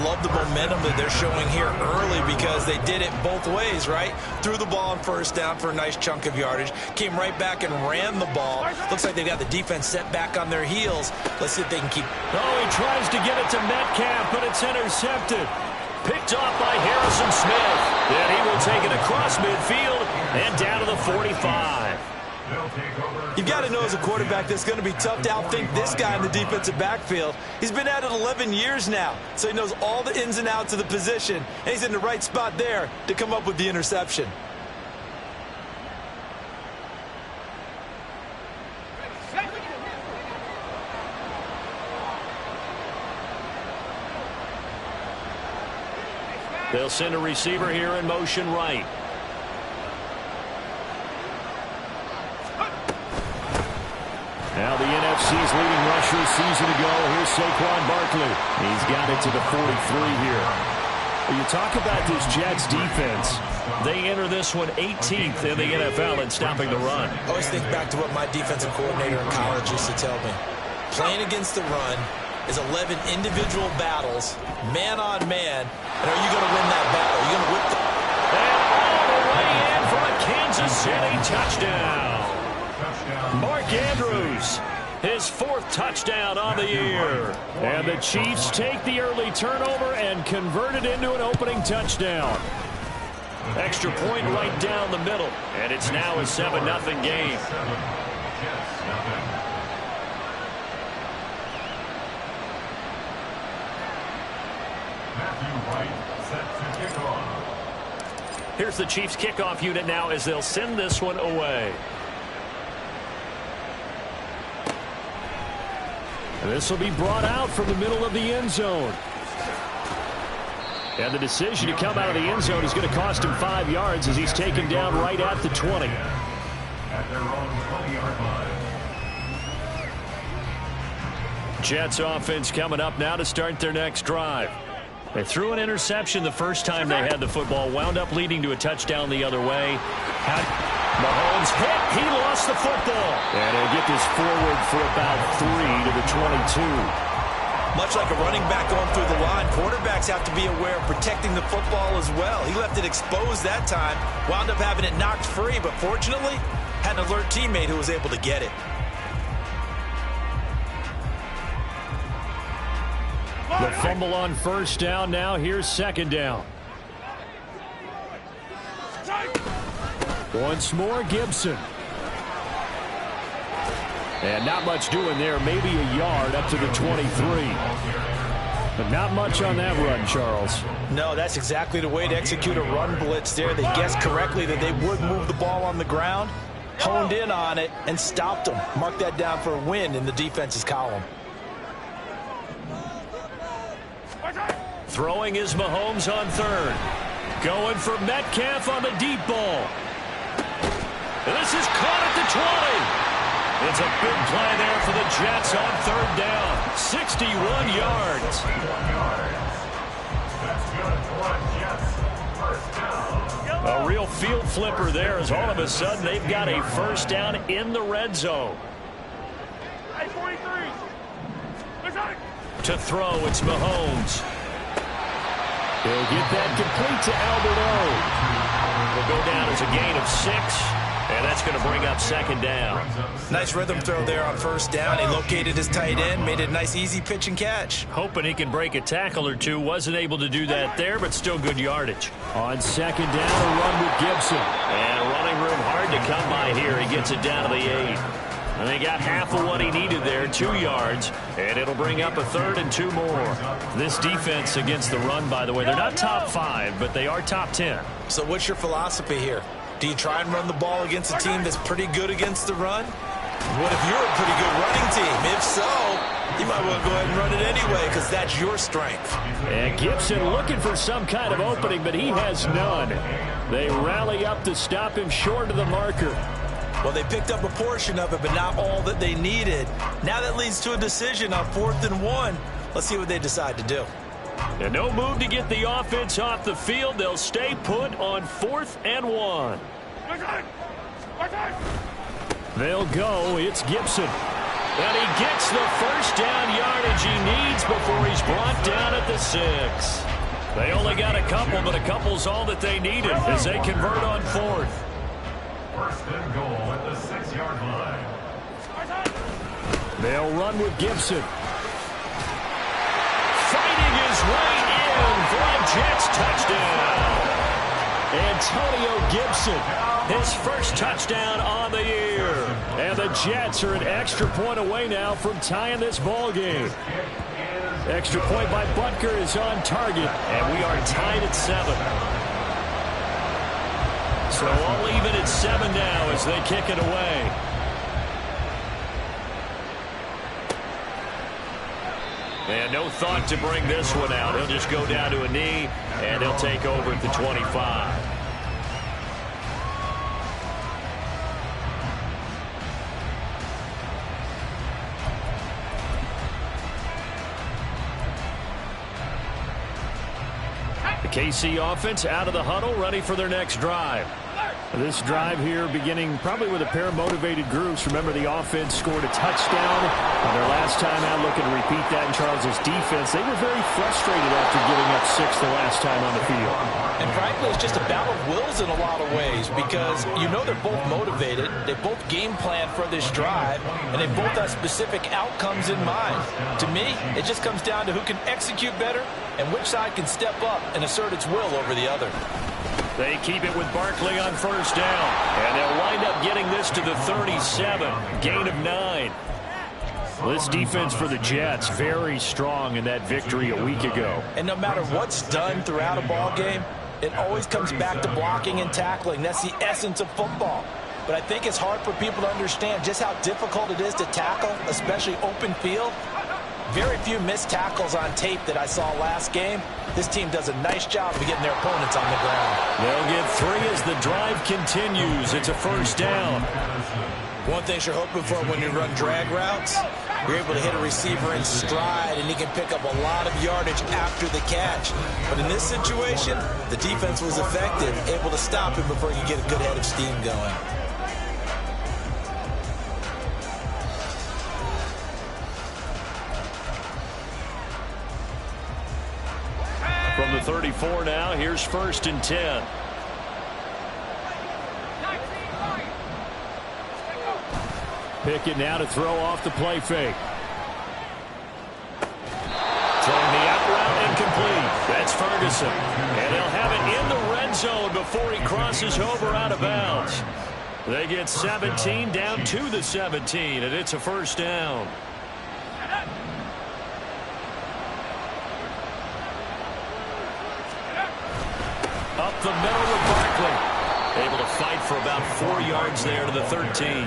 love the momentum that they're showing here early because they did it both ways, right? Threw the ball on first down for a nice chunk of yardage, came right back and ran the ball. Looks like they've got the defense set back on their heels. Let's see if they can keep. Oh, he tries to get it to Metcalf, but it's intercepted. Picked off by Harrison Smith. Then he will take it across midfield and down to the 45. You've got to know as a quarterback that's going to be tough to outthink this guy in the defensive backfield. He's been at it 11 years now, so he knows all the ins and outs of the position, and he's in the right spot there to come up with the interception. They'll send a receiver here in motion right. Now the NFC's leading rusher a season ago. Here's Saquon Barkley. He's got it to the 43 here. When you talk about this Jets defense, they enter this one 18th in the NFL in stopping the run. I always think back to what my defensive coordinator in college used to tell me. Playing against the run is 11 individual battles, man on man. And are you going to win that battle? Are you going to whip the... And all the way in for a Kansas City touchdown. Mark Andrews, his 4th touchdown on the year. And the Chiefs take the early turnover and convert it into an opening touchdown. Extra point right down the middle. And it's now a 7-0 game. Here's the Chiefs kickoff unit now as they'll send this one away. And this will be brought out from the middle of the end zone. And the decision to come out of the end zone is going to cost him 5 yards as he's taken down right at the 20. Jets offense coming up now to start their next drive. They threw an interception the first time they had the football, wound up leading to a touchdown the other way. Mahomes hit. He lost the football. And he'll get this forward for about 3 to the 22. Much like a running back going through the line, quarterbacks have to be aware of protecting the football as well. He left it exposed that time, wound up having it knocked free, but fortunately, had an alert teammate who was able to get it. The fumble on first down. Now here's second down. Once more, Gibson. And not much doing there. Maybe a yard up to the 23. But not much on that run, Charles. No, that's exactly the way to execute a run blitz there. They guessed correctly that they would move the ball on the ground, honed in on it, and stopped them. Mark that down for a win in the defense's column. Throwing is Mahomes on third. Going for Metcalf on the deep ball. And this is caught at the 20. It's a big play there for the Jets on third down. 61 yards. A real field flipper there as all of a sudden they've got a first down in the red zone. To throw, it's Mahomes. He'll get that complete to Alberto. Will go down as a gain of 6, and that's going to bring up second down. Nice rhythm throw there on first down. He located his tight end, made it a nice easy pitch and catch. Hoping he can break a tackle or two. Wasn't able to do that there, but still good yardage. On second down, a run with Gibson. And running room hard to come by here. He gets it down to the 8. And they got half of what he needed there, 2 yards, and it'll bring up a third and 2 more. This defense against the run, by the way, they're not top 5, but they are top 10. So what's your philosophy here? Do you try and run the ball against a team that's pretty good against the run? What if you're a pretty good running team? If so, you might want to go ahead and run it anyway because that's your strength. And Gibson looking for some kind of opening, but he has none. They rally up to stop him short of the marker. Well, they picked up a portion of it, but not all that they needed. Now that leads to a decision on 4th and 1. Let's see what they decide to do. And no move to get the offense off the field. They'll stay put on 4th and 1. They'll go. It's Gibson. And he gets the first down yardage he needs before he's brought down at the 6. They only got a couple, but a couple's all that they needed as they convert on 4th. First and goal at the 6-yard line. They'll run with Gibson. Fighting his way in for a Jets touchdown. Antonio Gibson, his first touchdown on the year. And the Jets are an extra point away now from tying this ball game. Extra point by Butker is on target, and we are tied at 7. So all even at 7 now as they kick it away. And no thought to bring this one out. He'll just go down to a knee, and he'll take over at the 25. The KC offense out of the huddle, ready for their next drive. This drive here beginning probably with a pair of motivated groups. Remember, the offense scored a touchdown on their last time out. Looking to repeat that in Charles's defense. They were very frustrated after giving up 6 the last time on the field. And frankly, it's just a battle of wills in a lot of ways because you know they're both motivated. They both game plan for this drive, and they both have specific outcomes in mind. To me, it just comes down to who can execute better and which side can step up and assert its will over the other. They keep it with Barkley on first down. And they'll wind up getting this to the 37. Gain of 9. This defense for the Jets, very strong in that victory a week ago. And no matter what's done throughout a ball game, it always comes back to blocking and tackling. That's the essence of football. But I think it's hard for people to understand just how difficult it is to tackle, especially open field. Very few missed tackles on tape that I saw last game. This team does a nice job of getting their opponents on the ground. They'll get 3 as the drive continues. It's a first down. One thing you're hoping for when you run drag routes, you're able to hit a receiver in stride, and he can pick up a lot of yardage after the catch. But in this situation, the defense was effective, able to stop him before he could get a good head of steam going. From the 34 now, here's 1st and 10. Pickett now to throw off the play fake. Throwing the out route incomplete. That's Ferguson. And they'll have it in the red zone before he crosses over out of bounds. They get 17 down to the 17, and it's a first down. Up the middle with Barkley. Able to fight for about 4 yards there to the 13.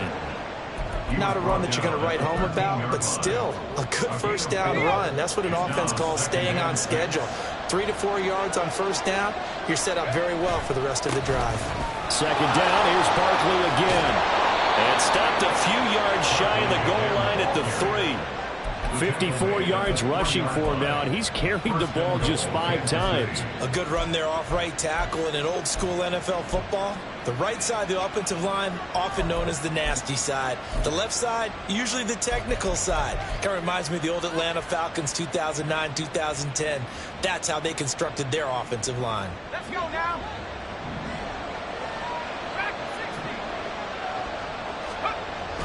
Not a run that you're going to write home about, but still a good first down run. That's what an offense calls staying on schedule. 3 to 4 yards on first down, you're set up very well for the rest of the drive. Second down, here's Barkley again. And stopped a few yards shy of the goal line at the 3. 54 yards rushing for him now, and he's carried the ball just 5 times. A good run there off right tackle in an old school NFL football. The right side of the offensive line, often known as the nasty side. The left side, usually the technical side. Kind of reminds me of the old Atlanta Falcons 2009-2010. That's how they constructed their offensive line. Let's go now.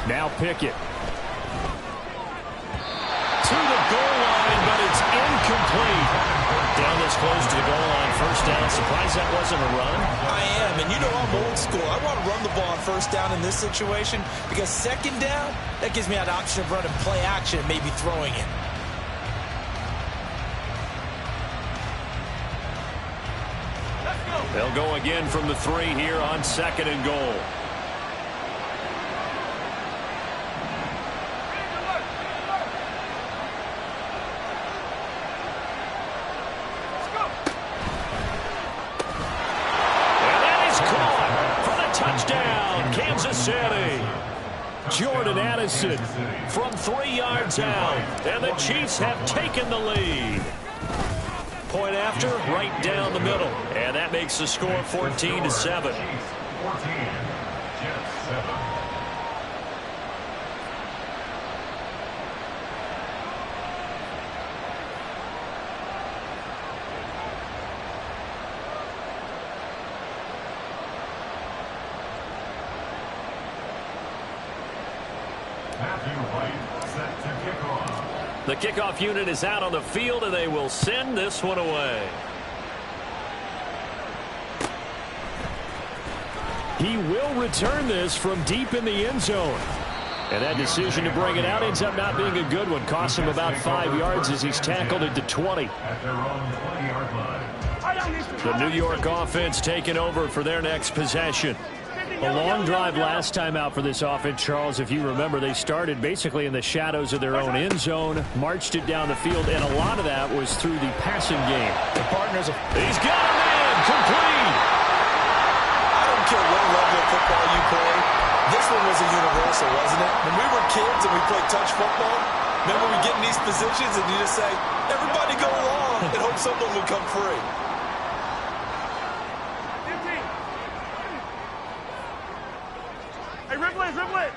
Now Pickett. To the goal line, but it's incomplete. Down this close to the goal line, first down. Surprised that wasn't a run? I am, and you know I'm old school. I want to run the ball on first down in this situation because second down, that gives me an option of running play action and maybe throwing it. They'll go again from the 3 here on 2nd and goal. Jordan Addison from 3 yards out, and the Chiefs have taken the lead. Point after, right down the middle, and that makes the score 14-7. 14, Jets 7. The kickoff unit is out on the field, and they will send this one away. He will return this from deep in the end zone. And that decision to bring it out ends up not being a good one. Costs him about 5 yards as he's tackled at the 20. At their own 20-yard line. The New York offense taking over for their next possession. A long drive last time out for this offense, Charles. If you remember, they started basically in the shadows of their own end zone, marched it down the field, and a lot of that was through the passing game. The partners of... He's got a man complete. I don't care what level of football you play. This one was a universal, wasn't it? When we were kids and we played touch football, remember we get in these positions and you just say, everybody go along and hope someone will come free. Hey, ripple it.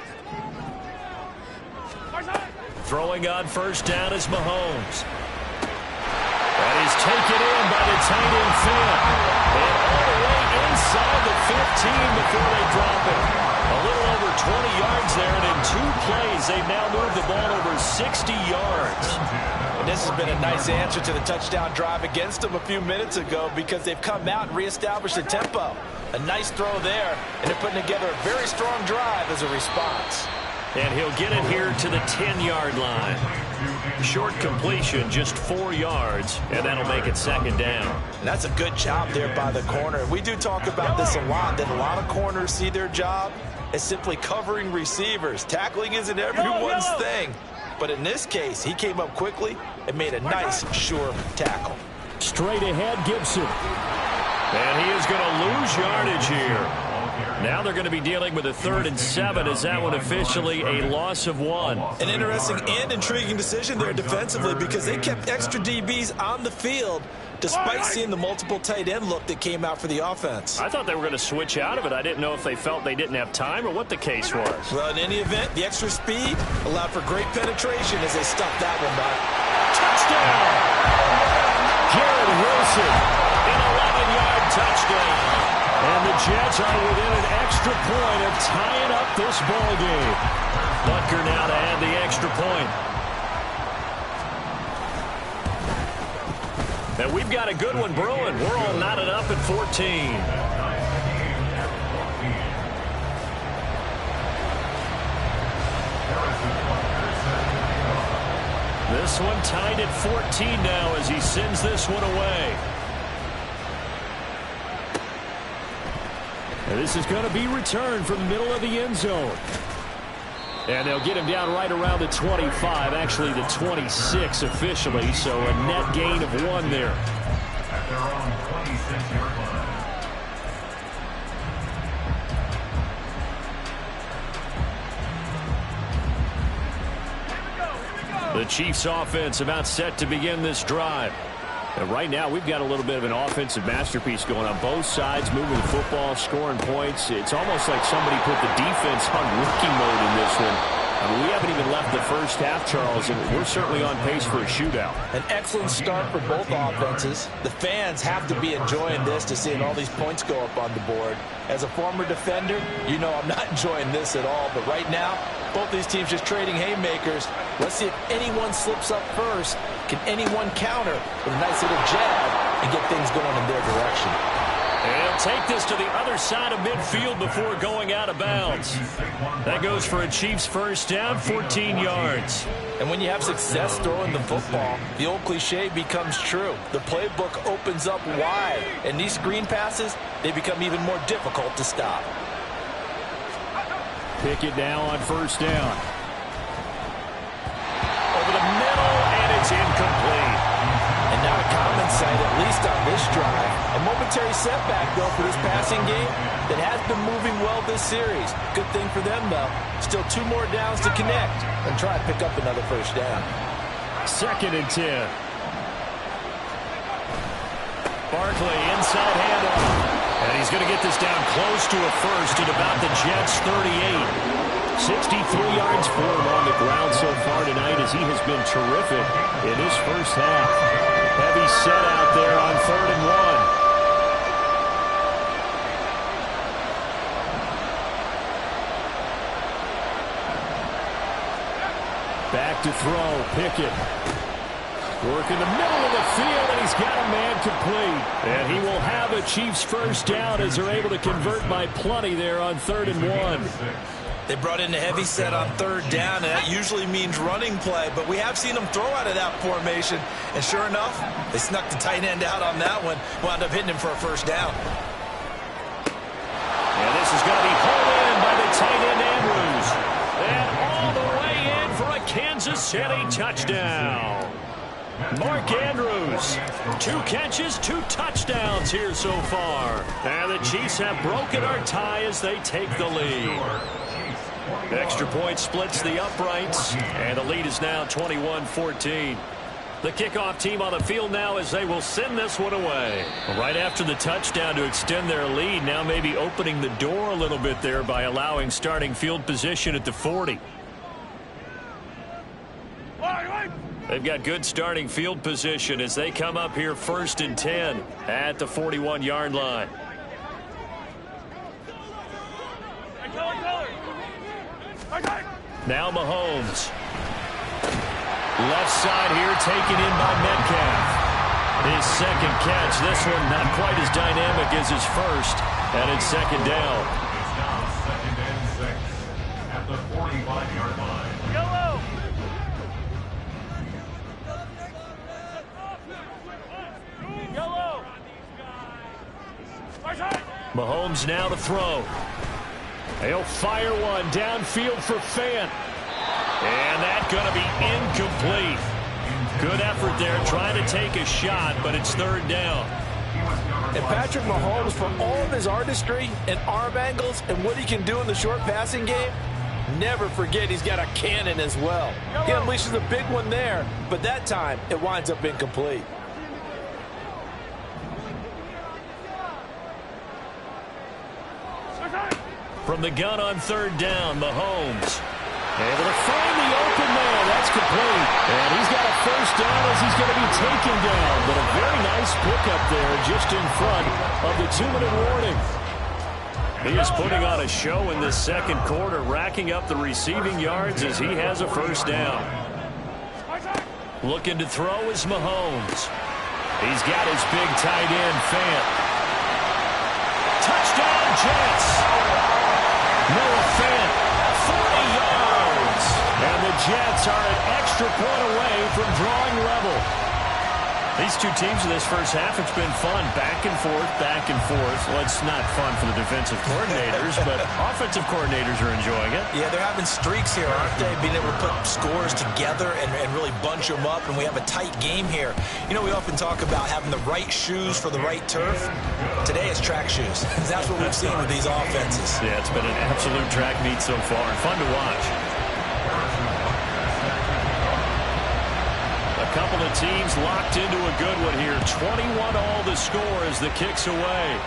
Throwing on first down is Mahomes. And he's taken in by the tight end Finn. And all the way inside the 15 before they drop it. A little over 20 yards there, and in 2 plays, they've now moved the ball over 60 yards. And this has been a nice answer to the touchdown drive against them a few minutes ago because they've come out and reestablished the tempo. A nice throw there, and they're putting together a very strong drive as a response. And he'll get it here to the 10-yard line. Short completion, just 4 yards, and that'll make it second down. And that's a good job there by the corner. We do talk about this a lot, that a lot of corners see their job as simply covering receivers. Tackling isn't everyone's thing. But in this case, he came up quickly and made a nice, sure tackle. Straight ahead, Gibson. And he is going to lose yardage here. Now they're going to be dealing with a 3rd and 7 as that one officially a loss of 1. An interesting and intriguing decision there defensively because they kept extra DBs on the field despite seeing the multiple tight end look that came out for the offense. I thought they were going to switch out of it. I didn't know if they felt they didn't have time or what the case was. Well, in any event, the extra speed allowed for great penetration as they stuffed that one back. Touchdown! Garrett Wilson, an 11-yard touchdown. And the Jets are within an extra point of tying up this ball game. Butker now to add the extra point. And we've got a good one brewing. We're all knotted up at 14. This one tied at 14 now as he sends this one away. And this is going to be returned from the middle of the end zone. And they'll get him down right around the 25, actually the 26 officially, so a net gain of 1 there. At their own 26-yard line. The Chiefs offense about set to begin this drive. And right now, we've got a little bit of an offensive masterpiece going on both sides, moving the football, scoring points. It's almost like somebody put the defense on rookie mode in this one. I mean, we haven't even left the first half, Charles, and we're certainly on pace for a shootout. An excellent start for both offenses. The fans have to be enjoying this to seeing all these points go up on the board. As a former defender, you know I'm not enjoying this at all. But right now, both these teams just trading haymakers. Let's see if anyone slips up first. Can anyone counter with a nice little jab and get things going in their direction? And he'll take this to the other side of midfield before going out of bounds. That goes for a Chiefs first down, 14 yards. And when you have success throwing the football, the old cliche becomes true. The playbook opens up wide, and these screen passes, they become even more difficult to stop. Pickett now on first down. Over the middle, and it's incomplete. And not a common sight, at least on this drive. A momentary setback, though, for this passing game that has been moving well this series. Good thing for them, though. Still 2 more downs to connect and try to pick up another first down. 2nd and 10. Barkley, inside handoff. And he's going to get this down close to a first at about the Jets' 38. 63 yards for him on the ground so far tonight as he has been terrific in this first half. Heavy set out there on 3rd and 1. Back to throw throw. Pickett. Work in the middle of the field, and he's got a man complete. And he will have a Chiefs first down as they're able to convert by plenty there on 3rd and 1. They brought in a heavy set on 3rd down, and that usually means running play. But we have seen them throw out of that formation. And sure enough, they snuck the tight end out on that one. Wound up hitting him for a first down. And this is going to be pulled in by the tight end Andrews. And all the way in for a Kansas City touchdown. Mark Andrews, 2 catches, 2 touchdowns here so far. And the Chiefs have broken our tie as they take the lead. Extra point splits the uprights, and the lead is now 21-14. The kickoff team on the field now as they will send this one away. Right after the touchdown to extend their lead, now maybe opening the door a little bit there by allowing starting field position at the 40. They've got good starting field position as they come up here 1st and 10 at the 41-yard line. Now Mahomes. Left side here taken in by Metcalf. His second catch. This one not quite as dynamic as his first. And it's 2nd down. It's now 2nd and 6 at the 45-yard line. Yellow. Yellow. Mahomes now to throw. He'll fire one downfield for Fant. And that's going to be incomplete. Good effort there trying to take a shot, but it's 3rd down. And Patrick Mahomes, for all of his artistry and arm angles and what he can do in the short passing game, never forget he's got a cannon as well. He unleashes a big one there, but that time it winds up incomplete. From the gun on 3rd down, Mahomes able to find the open man. That's complete. And he's got a first down as he's going to be taken down. But a very nice pickup there just in front of the 2-minute warning. He is putting on a show in this 2nd quarter, racking up the receiving yards as he has a first down. Looking to throw is Mahomes. He's got his big tight end, Fant. Touchdown, Jets. Noah Fant, 40 yards. And the Jets are an extra point away from drawing level. These two teams in this first half, it's been fun. Back and forth, back and forth. Well, it's not fun for the defensive coordinators, but offensive coordinators are enjoying it. Yeah, they're having streaks here, aren't they? Being able to put scores together and really bunch them up, and we have a tight game here. You know, we often talk about having the right shoes for the right turf. Today it's track shoes. That's what we've seen with these offenses. Yeah, it's been an absolute track meet so far. Fun to watch. A couple of teams locked into a good one here. 21 all the score as the kick's away.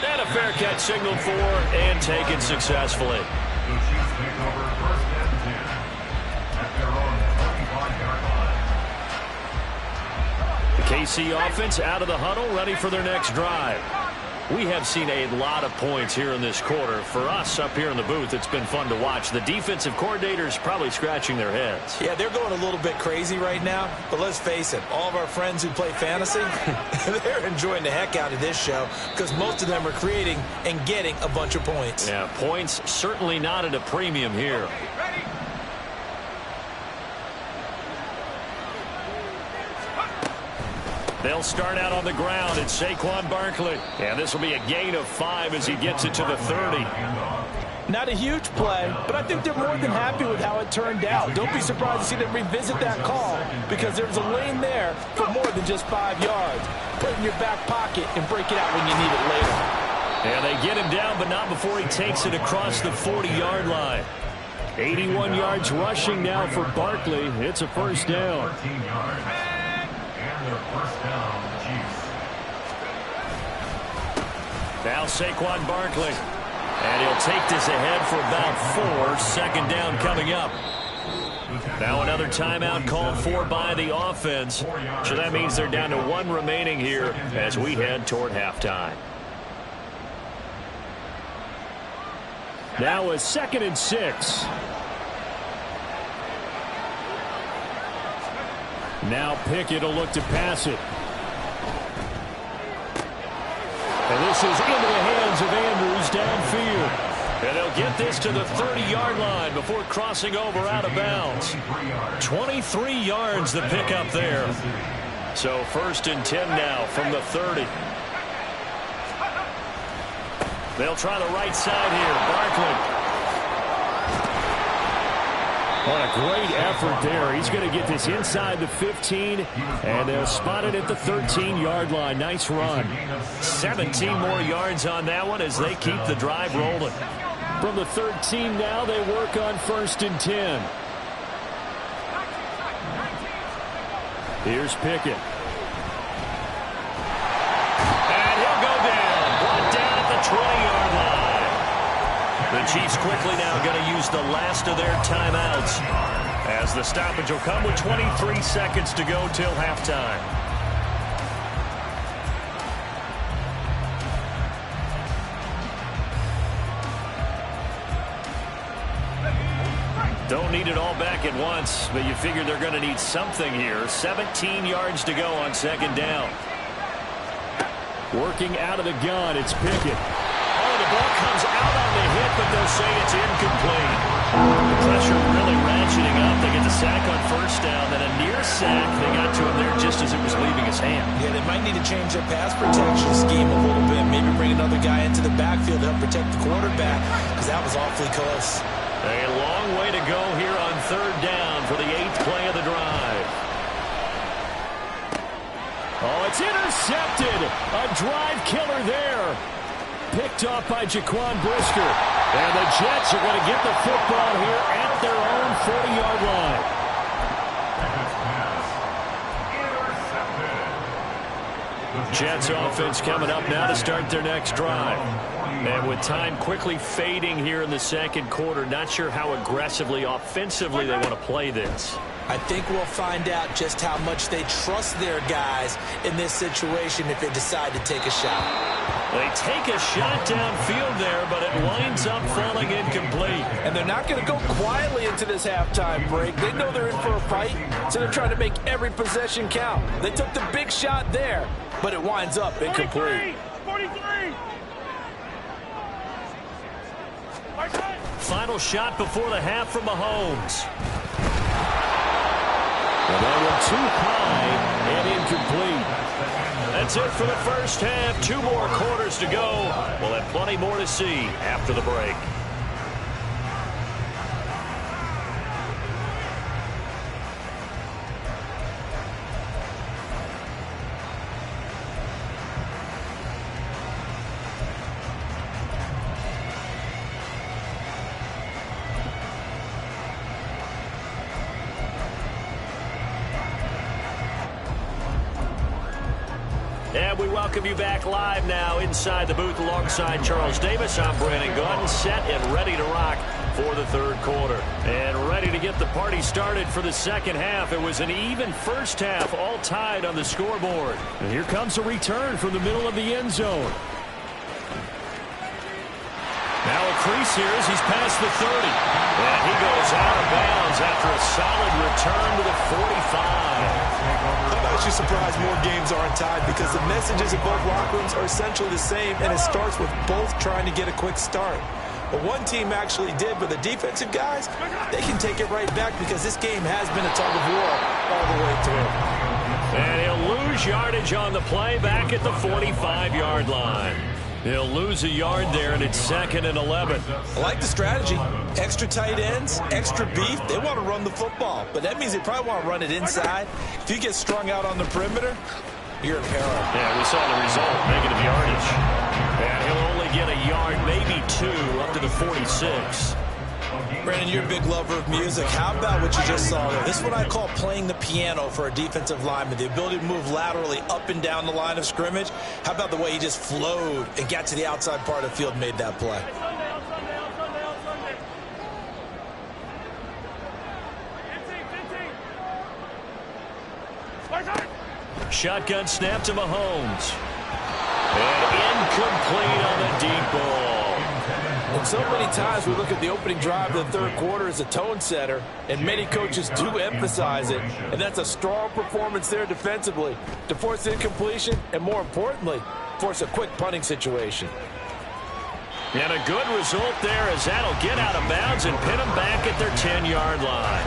And a fair catch signaled for and taken successfully. The Chiefs take over 1st and 10 at their own 35-yard line. The KC offense out of the huddle, ready for their next drive. We have seen a lot of points here in this quarter. For us up here in the booth, it's been fun to watch. The defensive coordinators probably scratching their heads. Yeah, they're going a little bit crazy right now, but let's face it, all of our friends who play fantasy, they're enjoying the heck out of this show because most of them are creating and getting a bunch of points. Yeah, points certainly not at a premium here. They'll start out on the ground. It's Saquon Barkley. And this will be a gain of 5 as he gets it to the 30. Not a huge play, but I think they're more than happy with how it turned out. Don't be surprised to see them revisit that call because there's a lane there for more than just 5 yards. Put it in your back pocket and break it out when you need it later. And they get him down, but not before he takes it across the 40-yard line. 81 yards rushing now for Barkley. It's a first down. 13 yards. And their first down, the Chiefs. Now Saquon Barkley. And he'll take this ahead for about 4. Second down coming up. Now another timeout called for by the offense. So that means they're down to 1 remaining here as we head toward halftime. Now a 2nd and 6. Now Pickett will look to pass it. And this is into the hands of Andrews downfield. And they'll get this to the 30-yard line before crossing over out of bounds. 23 yards the pickup there. So 1st and 10 now from the 30. They'll try the right side here. Barkley. What a great effort there. He's going to get this inside the 15, and they'll spot it at the 13-yard line. Nice run. 17 more yards on that one as they keep the drive rolling. From the 13 now, they work on 1st and 10. Here's Pickett. And he'll go down. Brought down at the 20-yard line. The Chiefs quickly now going to use the last of their timeouts as the stoppage will come with 23 seconds to go till halftime. Don't need it all back at once, but you figure they're going to need something here. 17 yards to go on 2nd down. Working out of the gun, it's Pickett. The ball comes out on the hit, but they'll say it's incomplete. The pressure really ratcheting up. They get the sack on 1st down, then a near sack. They got to him there just as it was leaving his hand. Yeah, they might need to change their pass protection scheme a little bit. Maybe bring another guy into the backfield to help protect the quarterback, because that was awfully close. A long way to go here on 3rd down for the 8th play of the drive. Oh, it's intercepted. A drive killer there. Picked off by Jaquan Brisker. And the Jets are going to get the football here at their own 40-yard line. Jets offense coming up now to start their next drive. And with time quickly fading here in the 2nd quarter, not sure how aggressively, offensively they want to play this. I think we'll find out just how much they trust their guys in this situation if they decide to take a shot. They take a shot downfield there, but it winds up falling incomplete. And they're not going to go quietly into this halftime break. They know they're in for a fight, so they're trying to make every possession count. They took the big shot there, but it winds up incomplete. 43! Final shot before the half from Mahomes. And that one too high and incomplete. That's it for the 1st half. 2 more quarters to go. We'll have plenty more to see after the break. And we welcome you back live now inside the booth alongside Charles Davis. I'm Brandon Gaudin, set and ready to rock for the 3rd quarter. And ready to get the party started for the 2nd half. It was an even 1st half, all tied on the scoreboard. And here comes a return from the middle of the end zone. Now a crease here as he's past the 30. And he goes out of bounds after a solid return to the 45. I'm actually surprised more games aren't tied because the messages in both locker rooms are essentially the same, and it starts with both trying to get a quick start. But one team actually did, but the defensive guys, they can take it right back because this game has been a tug of war all the way through. And he'll lose yardage on the play back at the 45-yard line. He'll lose a yard there, and it's 2nd and 11. I like the strategy. Extra tight ends, extra beef. They want to run the football, but that means they probably want to run it inside. If you get strung out on the perimeter, you're in peril. Yeah, we saw the result, negative yardage. And he'll only get a yard, maybe 2, up to the 46. Brandon, you're a big lover of music. How about what you just saw there? This is what I call playing the piano for a defensive lineman. The ability to move laterally up and down the line of scrimmage. How about the way he just flowed and got to the outside part of the field and made that play? Shotgun snap to Mahomes. And incomplete on the deep ball. And So many times we look at the opening drive of the third quarter as a tone setter, and many coaches do emphasize it, and that's a strong performance there defensively to force incompletion and, more importantly, force a quick punting situation. And a good result there as that'll get out of bounds and pin them back at their 10-yard line.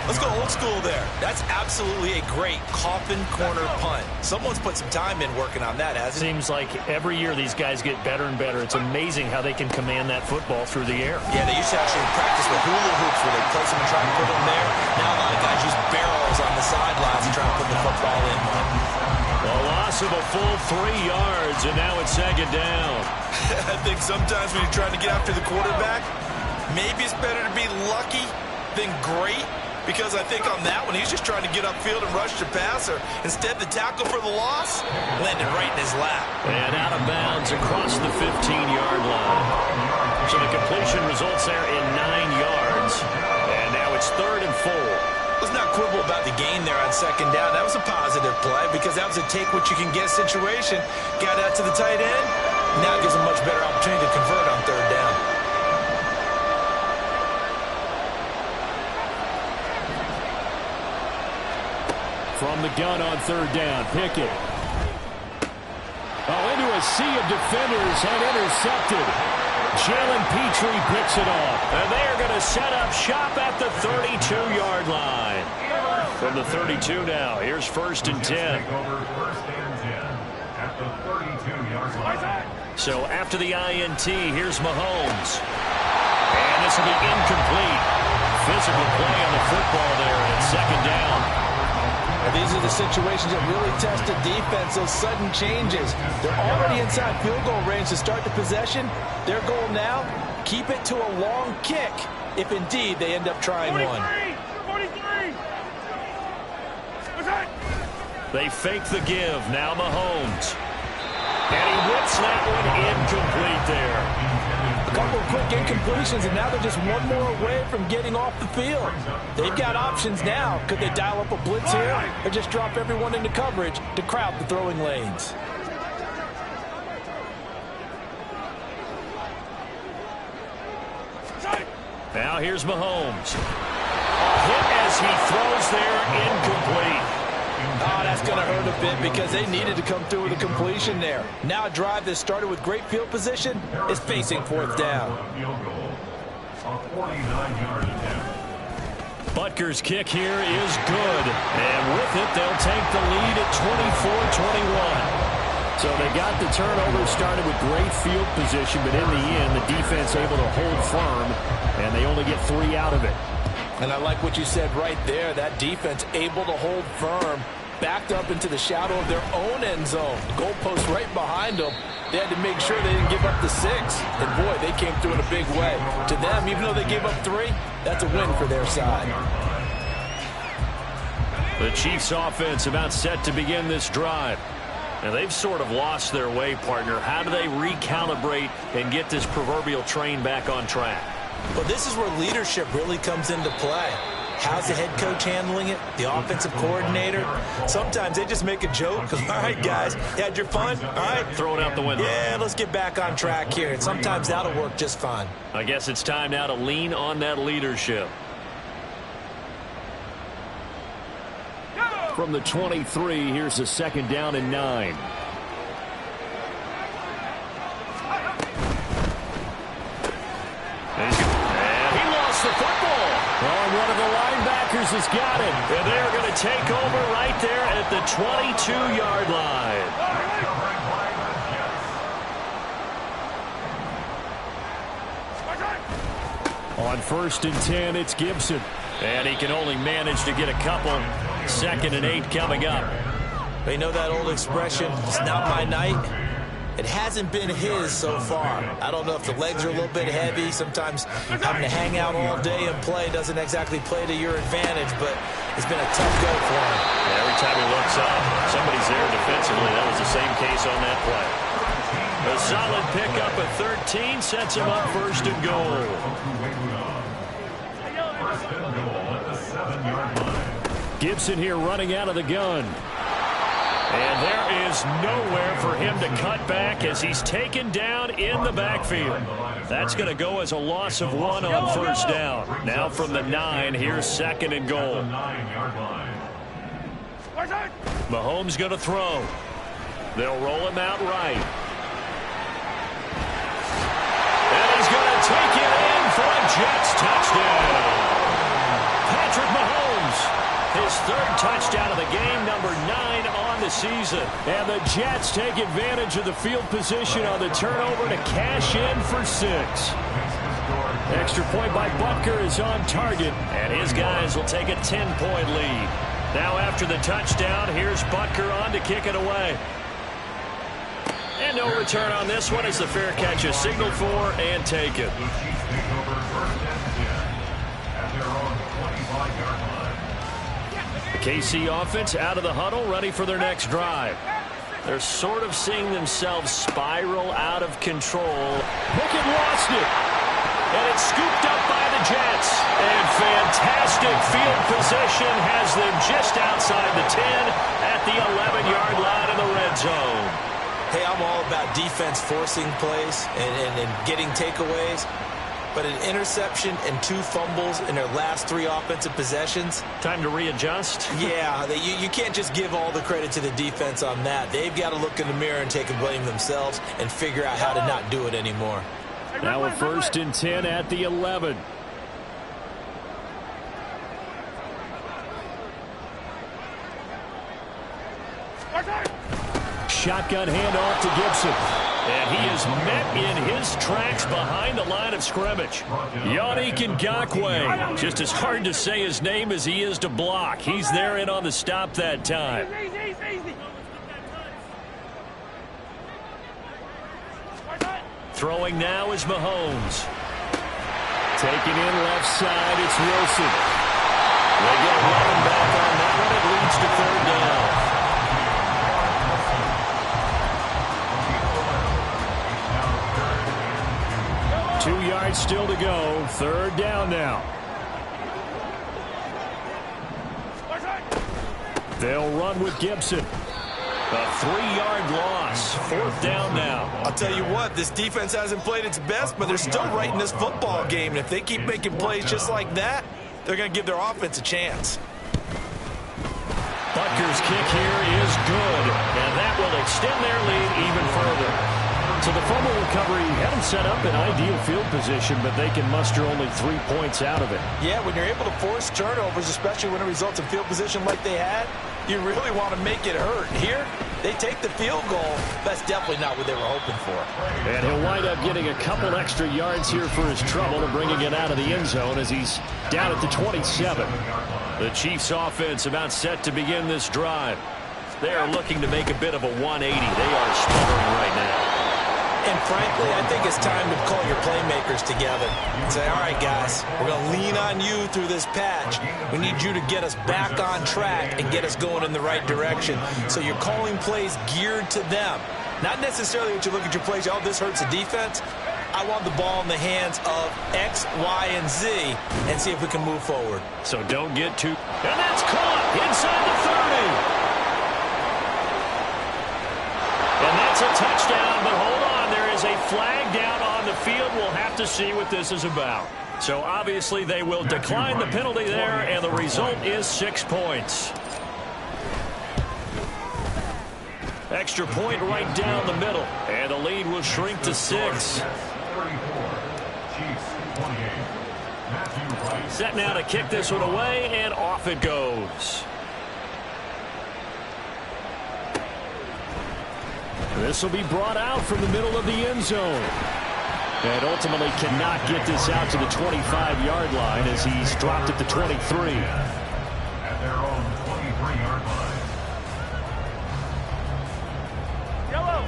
Let's go old school there. That's absolutely a great coffin corner punt. Someone's put some time in working on that, hasn't it? Seems like every year these guys get better and better. It's amazing how they can command that football through the air. Yeah, they used to actually practice with hula hoops where they place them and try to put them there. Now a lot of guys use barrels on the sidelines and try to put the football in. A loss of a full 3 yards, and now it's second down. I think sometimes when you're trying to get after the quarterback, maybe it's better to be lucky than great. Because I think on that one, he's just trying to get upfield and rush the passer. Instead, the tackle for the loss landed right in his lap. And out of bounds across the 15-yard line. So the completion results there in 9 yards. And now it's 3rd and 4. Let's not quibble about the gain there on second down. That was a positive play because that was a take-what-you-can-get situation. Got out to the tight end. Now it gives him a much better opportunity to convert on third down. From the gun on third down, Pickett. Oh, into a sea of defenders and intercepted. Jalen Petrie picks it off. And they are going to set up shop at the 32-yard line. From the 32 now, here's 1st and 10. So after the INT, here's Mahomes. And this will be incomplete. Physical play on the football there at second down. These are the situations that really test the defense, those sudden changes. They're already inside field goal range to start the possession. Their goal now, keep it to a long kick, if indeed they end up trying 43, one. 43. They fake the give. Now Mahomes. And he whips that one incomplete there. A couple of quick incompletions, and now they're just one more away from getting off the field. They've got options now. Could they dial up a blitz here or just drop everyone into coverage to crowd the throwing lanes? Now here's Mahomes. A hit as he throws there, incomplete. Oh, that's going to hurt a bit because they needed to come through with a completion there. Now a drive that started with great field position is facing fourth down. Butker's kick here is good. And with it, they'll take the lead at 24-21. So they got the turnover started with great field position, but in the end, the defense able to hold firm, and they only get 3 out of it. And I like what you said right there. That defense able to hold firm, backed up into the shadow of their own end zone. Goalpost right behind them. They had to make sure they didn't give up the 6. And, boy, they came through in a big way. To them, even though they gave up 3, that's a win for their side. The Chiefs' offense about set to begin this drive. And they've sort of lost their way, partner. How do they recalibrate and get this proverbial train back on track? Well, this is where leadership really comes into play. How's the head coach handling it? The offensive coordinator? Sometimes they just make a joke. All right, guys, you had your fun? All right. Throw it out the window. Yeah, let's get back on track here. And sometimes that'll work just fine. I guess it's time now to lean on that leadership. From the 23, here's a second down and 9. And he lost the football. Oh, one of the linebackers has got it. And they're going to take over right there at the 22-yard line. On 1st and 10, it's Gibson. And he can only manage to get a couple. 2nd and 8 coming up. They know that old expression, it's not my night. It hasn't been his so far. I don't know if the legs are a little bit heavy. Sometimes having to hang out all day and play doesn't exactly play to your advantage, but it's been a tough go for him. Yeah, every time he looks up, somebody's there defensively. That was the same case on that play. A solid pickup at 13 sets him up 1st and goal. First and goal at the 7-yard line. Gibson here running out of the gun. And there is nowhere for him to cut back as he's taken down in the backfield. That's going to go as a loss of 1 on first down. Now from the 9, here's 2nd and goal. Mahomes going to throw. They'll roll him out right. And he's going to take it in for a Jets touchdown. Patrick Mahomes, his 3rd touchdown of the game, number 9 on the season. And the Jets take advantage of the field position on the turnover to cash in for 6. Extra point by Butker is on target, and his guys will take a 10-point lead. Now after the touchdown, here's Butker on to kick it away. And no return on this one as the fair catch is signaled for and taken. The KC offense out of the huddle, ready for their next drive. They're sort of seeing themselves spiral out of control. Pickett lost it. And it's scooped up by the Jets. And fantastic field position has them just outside the 10 at the 11-yard line in the red zone. Hey, I'm all about defense forcing plays and getting takeaways. But an interception and 2 fumbles in their last 3 offensive possessions. Time to readjust? Yeah, you can't just give all the credit to the defense on that. They've got to look in the mirror and take a blame themselves and figure out how to not do it anymore. Now a 1st and 10 at the 11. Shotgun handoff to Gibson. And he is met in his tracks behind the line of scrimmage. Yannick Ngakoue. Just as hard to say his name as he is to block. He's there in on the stop that time. Throwing now is Mahomes. Taking in left side, it's Wilson. They get a running back on that one. It leads to 3rd down. 2 yards still to go. 3rd down now. They'll run with Gibson. A 3-yard loss. 4th down now. I'll tell you what, this defense hasn't played its best, but they're still right in this football game. And if they keep making plays just like that, they're going to give their offense a chance. Butker's kick here is good, and that will extend their lead even further. So the fumble recovery had them set up in ideal field position, but they can muster only 3 points out of it. Yeah, when you're able to force turnovers, especially when it results in field position like they had, you really want to make it hurt. Here, they take the field goal. That's definitely not what they were hoping for. And he'll wind up getting a couple extra yards here for his trouble and bringing it out of the end zone as he's down at the 27. The Chiefs offense about set to begin this drive. They are looking to make a bit of a 180. They are sputtering right now. And frankly, I think it's time to call your playmakers together and say, all right, guys, we're going to lean on you through this patch. We need you to get us back on track and get us going in the right direction. So you're calling plays geared to them. Not necessarily what you look at your plays, oh, this hurts the defense. I want the ball in the hands of X, Y, and Z and see if we can move forward. So don't get too... And that's caught inside the 30. And that's a touchdown, but hold on. There is a flag down on the field. We'll have to see what this is about. So obviously they will decline the penalty there, and the result is 6 points. Extra point right down the middle, and the lead will shrink to 6. Set now to kick this one away, and off it goes. This will be brought out from the middle of the end zone. And ultimately cannot get this out to the 25-yard line as he's dropped at the 23. At their own 23-yard line. Yellow.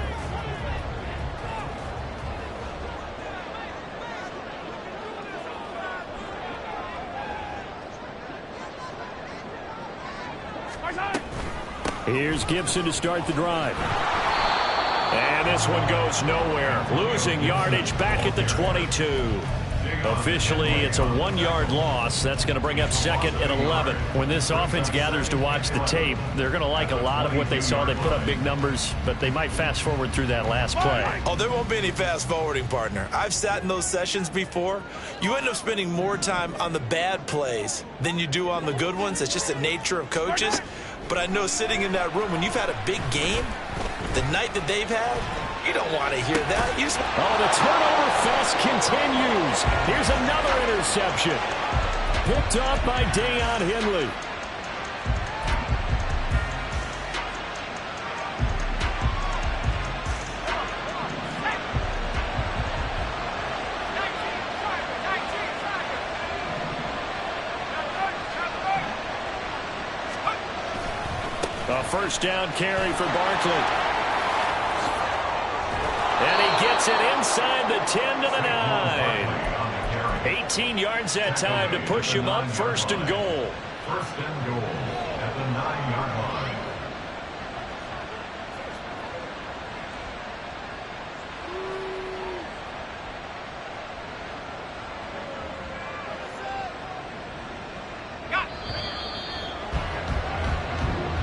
Here's Gibson to start the drive. And this one goes nowhere. Losing yardage back at the 22. Officially, it's a 1-yard loss. That's going to bring up 2nd and 11. When this offense gathers to watch the tape, they're going to like a lot of what they saw. They put up big numbers, but they might fast forward through that last play. Oh, there won't be any fast forwarding, partner. I've sat in those sessions before. You end up spending more time on the bad plays than you do on the good ones. It's just the nature of coaches. But I know sitting in that room, when you've had a big game, the night that they've had, you don't want to hear that. The turnover fest continues. Here's another interception. Picked up by Deion Henley. A first down carry for Barkley. And he gets it inside the 10 to the 9. 18 yards that time to push him up 1st and goal. 1st and goal at the 9-yard line.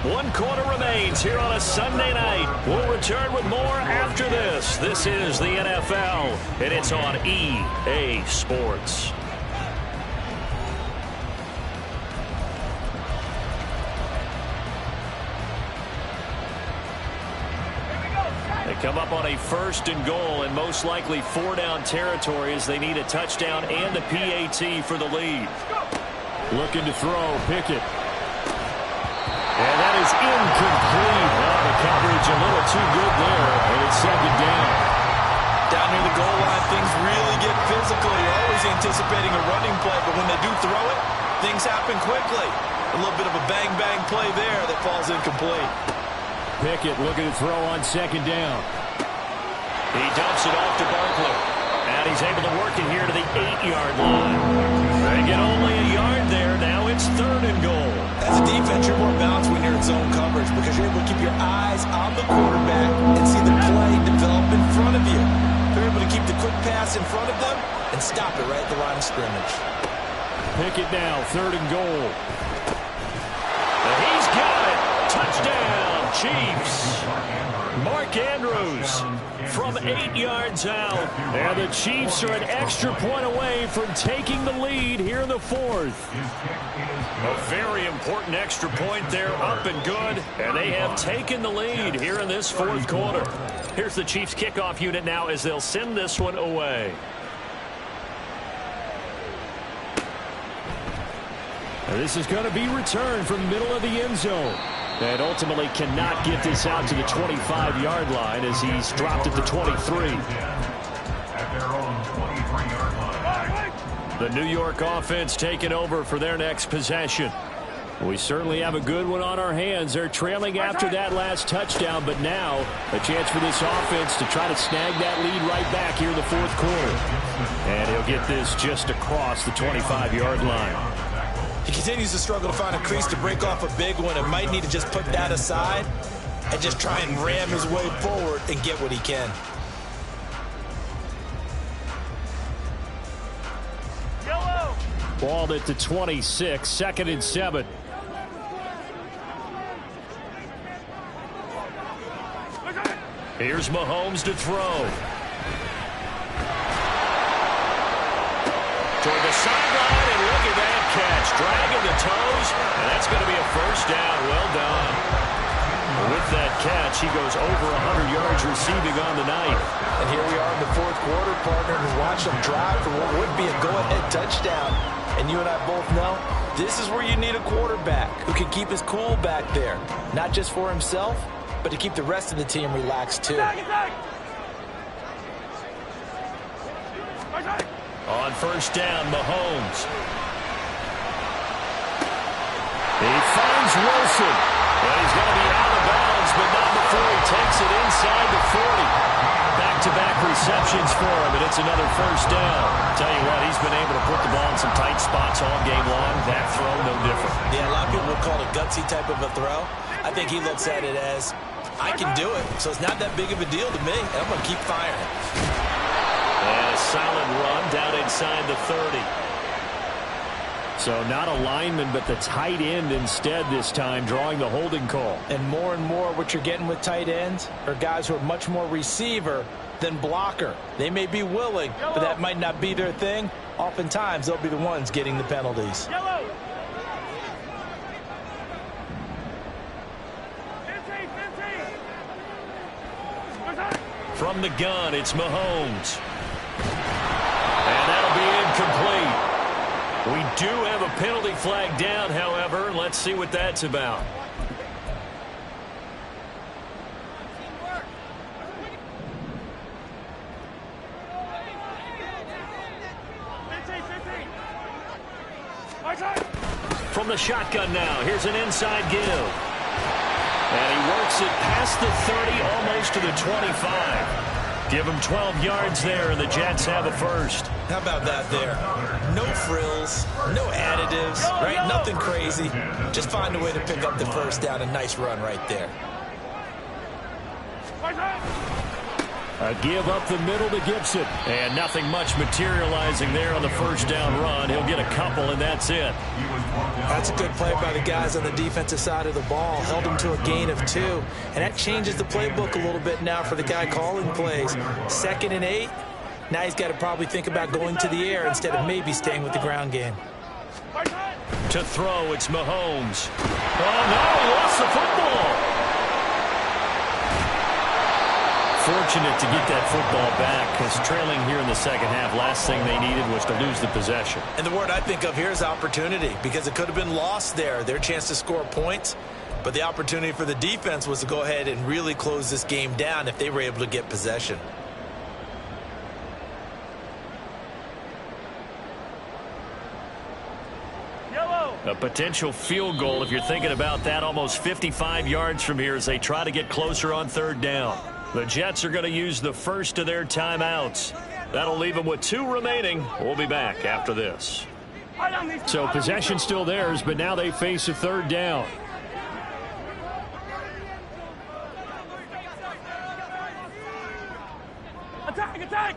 One quarter remains here on a Sunday night. We'll return with more after this. This is the NFL, and it's on EA Sports. They come up on a 1st and goal and most likely 4-down territory as they need a touchdown and a PAT for the lead. Looking to throw, Pickett. And that is incomplete. Well, the coverage a little too good there, and it's 2nd down. Down near the goal line, things really get physical. You're always anticipating a running play, but when they do throw it, things happen quickly. A little bit of a bang-bang play there that falls incomplete. Pickett looking to throw on 2nd down. He dumps it off to Barkley. And he's able to work it here to the 8-yard line. They get only a yard there. Now it's 3rd and goal. As a defense, you're more balanced when you're in zone coverage because you're able to keep your eyes on the quarterback and see the play develop in front of you. They're able to keep the quick pass in front of them and stop it right at the line of scrimmage. Pickett now, 3rd and goal. And he's got it. Touchdown, Chiefs. Mark Andrews from 8 yards out. And the Chiefs are an extra point away from taking the lead here in the 4th. A very important extra point there, up and good. And they have taken the lead here in this 4th quarter. Here's the Chiefs kickoff unit now as they'll send this one away. And this is going to be returned from middle of the end zone. And ultimately cannot get this out to the 25-yard line as he's dropped at the 23. At their own 23-yard line. The New York offense taking over for their next possession. We certainly have a good one on our hands. They're trailing after that last touchdown, but now a chance for this offense to try to snag that lead right back here in the 4th quarter. And he'll get this just across the 25-yard line. He continues to struggle to find a crease to break off a big one and might need to just put that aside and just try and ram his way forward and get what he can. Yellow. Balled at the 26, 2nd and 7. Here's Mahomes to throw. Toward the sideline, and look at that catch. Dragging the toes, and that's going to be a 1st down. Well done. With that catch, he goes over 100 yards receiving on the night. And here we are in the 4th quarter, partner, and watch him drive for what would be a go-ahead touchdown. And you and I both know this is where you need a quarterback who can keep his cool back there, not just for himself, but to keep the rest of the team relaxed too. On 1st down, Mahomes. He finds Wilson. And he's going to be out of bounds, but not before he takes it inside the 40. Back-to-back receptions for him, and it's another 1st down. Tell you what, he's been able to put the ball in some tight spots all game long. That throw, no different. Yeah, a lot of people would call it a gutsy type of a throw. I think he looks at it as, I can do it, so it's not that big of a deal to me, and I'm going to keep firing. And a solid run down inside the 30. So not a lineman, but the tight end instead this time, drawing the holding call. And more what you're getting with tight ends are guys who are much more receiver than blocker. They may be willing, but that might not be their thing. Oftentimes, they'll be the ones getting the penalties. Yellow. From the gun, it's Mahomes. And that'll be incomplete. We do have a penalty flag down, however. Let's see what that's about. From the shotgun now, here's an inside give. And he works it past the 30, almost to the 25. Give him 12 yards there, and the Jets have a first. How about that there? No frills, no additives, right? Nothing crazy. Just find a way to pick up the first down. A nice run right there. A give up the middle to Gibson. And nothing much materializing there on the first down run. He'll get a couple, and that's it. That's a good play by the guys on the defensive side of the ball. Held him to a gain of 2. And that changes the playbook a little bit now for the guy calling plays. 2nd and 8. Now he's got to probably think about going to the air instead of maybe staying with the ground game. To throw, it's Mahomes. Oh, no, he lost the football. Fortunate to get that football back, because trailing here in the second half, last thing they needed was to lose the possession. And the word I think of here is opportunity, because it could have been lost there, their chance to score points. But the opportunity for the defense was to go ahead and really close this game down if they were able to get possession. A potential field goal, if you're thinking about that, almost 55 yards from here as they try to get closer on 3rd down. The Jets are going to use the first of their timeouts. That'll leave them with 2 remaining. We'll be back after this. So possession still theirs, but now they face a 3rd down. Attack!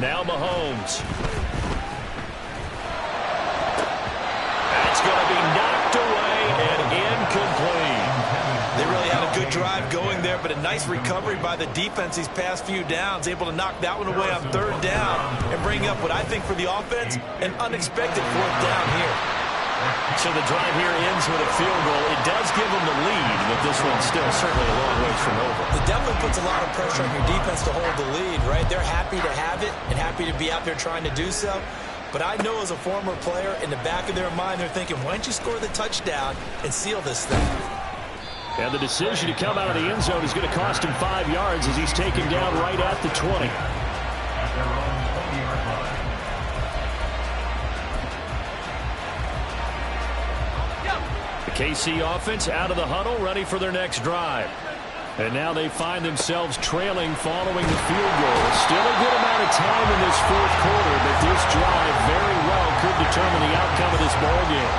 Now Mahomes. That's going to be knocked away and incomplete. They really had a good drive going there, but a nice recovery by the defense these past few downs, able to knock that one away on 3rd down and bring up what I think for the offense, an unexpected 4th down here. So the drive here ends with a field goal. It does give them the lead, but this one's still certainly a long ways from over. It definitely puts a lot of pressure on your defense to hold the lead, right? They're happy to have it and happy to be out there trying to do so. But I know as a former player, in the back of their mind, they're thinking, why don't you score the touchdown and seal this thing? And the decision to come out of the end zone is going to cost him 5 yards as he's taken down right at the 20. KC offense out of the huddle, ready for their next drive. And now they find themselves trailing following the field goal. Still a good amount of time in this 4th quarter, but this drive very well could determine the outcome of this ball game.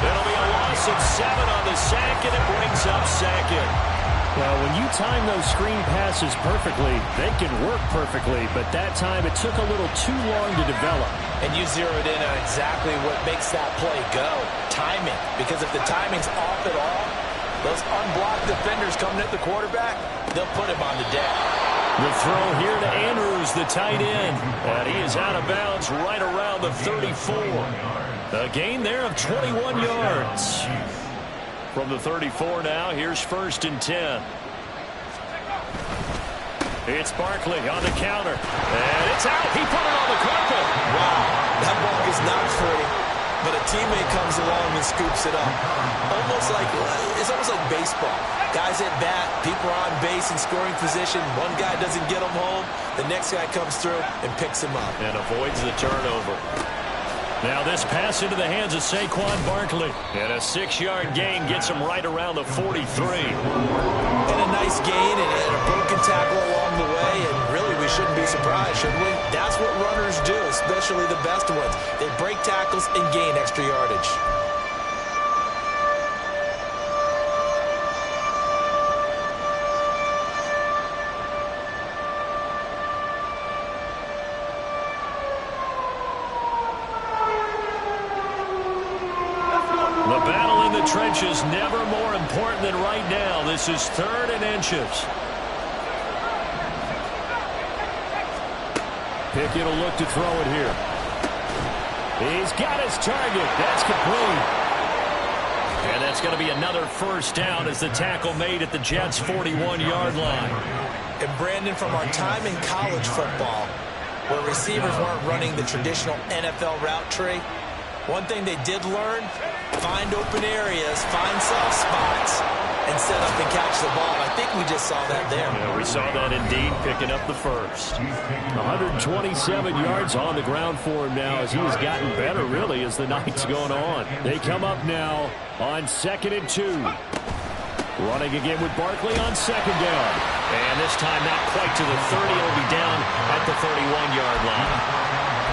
It'll be a loss of 7 on the sack, and it brings up 2nd. Well, when you time those screen passes perfectly, they can work perfectly, but that time it took a little too long to develop. And you zeroed in on exactly what makes that play go. Timing. Because if the timing's off at all, those unblocked defenders coming at the quarterback, they'll put him on the deck. The throw here to Andrews, the tight end. And he is out of bounds right around the 34. A gain there of 21 yards. From the 34 now, here's 1st and 10. It's Barkley on the counter. And it's out. He put it on the carpet. Wow. That ball is not free, but a teammate comes along and scoops it up. It's almost like baseball. Guys at bat, people are on base in scoring position. One guy doesn't get him home. The next guy comes through and picks him up. And avoids the turnover. Now this pass into the hands of Saquon Barkley. And a 6-yard gain gets him right around the 43. And a nice gain and a broken tackle along the way. And really, we shouldn't be surprised, should we? That's what runners do, especially the best ones. They break tackles and gain extra yardage. is never more important than right now. This is 3rd and inches. Pickett will look to throw it here. He's got his target. That's complete. And that's going to be another first down as the tackle made at the Jets' 41-yard line. And Brandon, from our time in college football, where receivers weren't running the traditional NFL route tree, one thing they did learn, find open areas, find soft spots, and set up and catch the ball. I think we just saw that there. Yeah, we saw that indeed, picking up the first. 127 yards on the ground for him now as he's gotten better, really, as the night's going on. They come up now on 2nd and 2. Running again with Barkley on 2nd down. And this time not quite to the 30. It'll be down at the 31-yard line.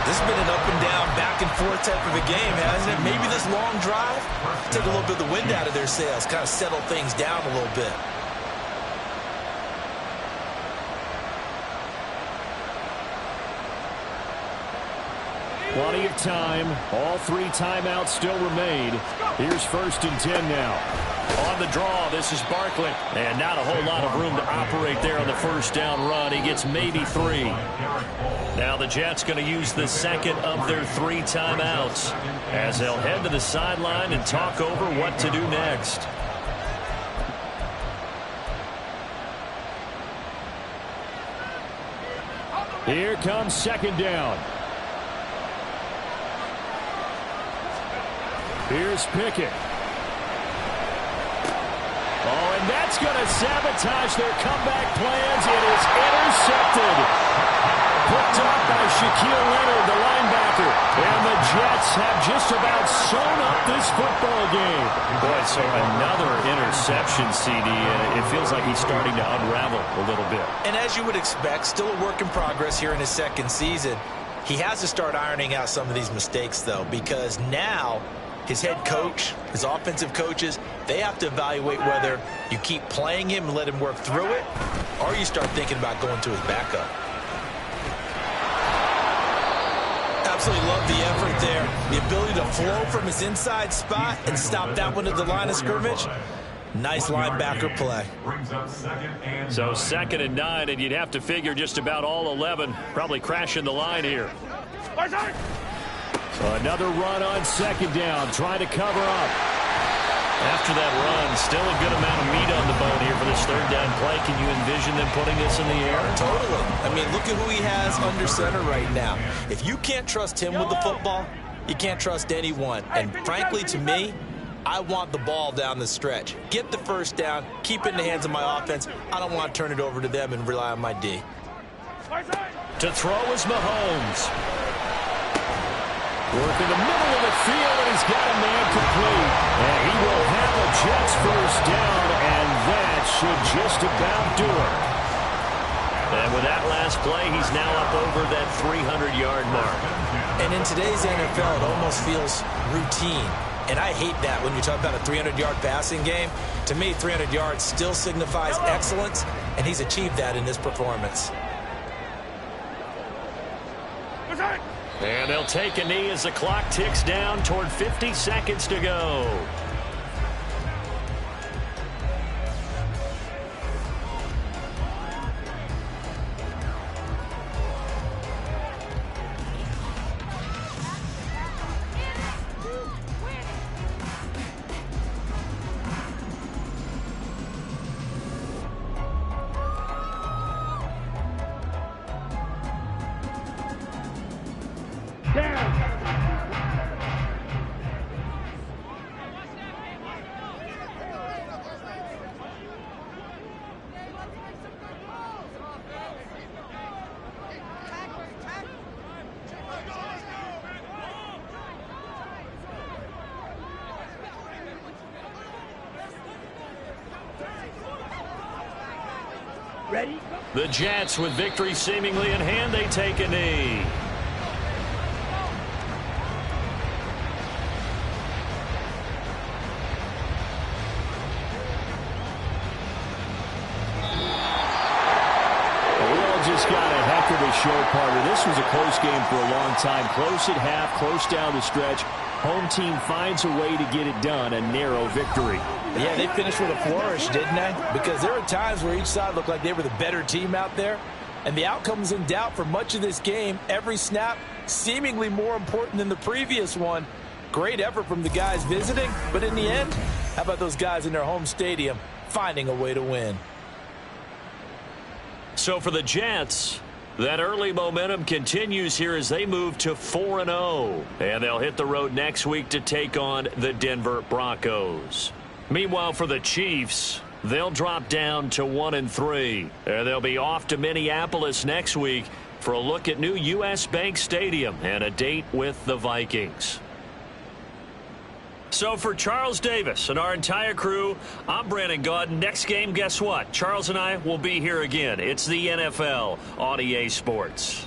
This has been an up and down, back and forth type of a game, hasn't it? Maybe this long drive, take a little bit of the wind out of their sails, kind of settle things down a little bit. Plenty of time. All 3 timeouts still remain. Here's 1st and 10 now. On the draw, this is Barkley. And not a whole lot of room to operate there on the first down run. He gets maybe 3. Now the Jets going to use the 2nd of their 3 timeouts as they'll head to the sideline and talk over what to do next. Here comes 2nd down. Here's Pickett. Oh, and that's going to sabotage their comeback plans. It is intercepted. Picked off by Shaquille Leonard, the linebacker. And the Jets have just about sewn up this football game. Boy, so another interception, CD. It feels like he's starting to unravel a little bit. And as you would expect, still a work in progress here in his 2nd season. He has to start ironing out some of these mistakes, though, because now his head coach, his offensive coaches, they have to evaluate whether you keep playing him and let him work through it, or you start thinking about going to his backup. Absolutely love the effort there. The ability to flow from his inside spot and stop that one at the line of scrimmage. Nice linebacker play. So 2nd and 9, and you'd have to figure just about all 11 probably crashing the line here. Another run on 2nd down, trying to cover up. After that run, still a good amount of meat on the bone here for this 3rd down play. Can you envision them putting this in the air? Totally. I mean, look at who he has under center right now. If you can't trust him with the football, you can't trust anyone. And frankly, to me, I want the ball down the stretch. Get the first down, keep it in the hands of my offense. I don't want to turn it over to them and rely on my D. To throw is Mahomes. Work in the middle of the field, and he's got a man complete. And he will have a Jets first down, and that should just about do it. And with that last play, he's now up over that 300-yard mark. And in today's NFL, it almost feels routine. And I hate that when you talk about a 300-yard passing game. To me, 300 yards still signifies excellence, and he's achieved that in this performance. And they'll take a knee as the clock ticks down toward 50 seconds to go. Ready? The Jets, with victory seemingly in hand, they take a knee. Just got a heck of a show, partner. This was a close game for a long time. Close at half, close down the stretch. home team finds a way to get it done, a narrow victory. Yeah, they finished with a flourish, didn't they? Because there were times where each side looked like they were the better team out there. And the outcome was in doubt for much of this game. Every snap seemingly more important than the previous one. Great effort from the guys visiting. But in the end, how about those guys in their home stadium finding a way to win? So for the Jets, that early momentum continues here as they move to 4-0. And they'll hit the road next week to take on the Denver Broncos. Meanwhile, for the Chiefs, they'll drop down to 1-3. And they'll be off to Minneapolis next week for a look at new U.S. Bank Stadium and a date with the Vikings. So for Charles Davis and our entire crew, I'm Brandon Gaudin. Next game, guess what? Charles and I will be here again. It's the NFL on EA Sports.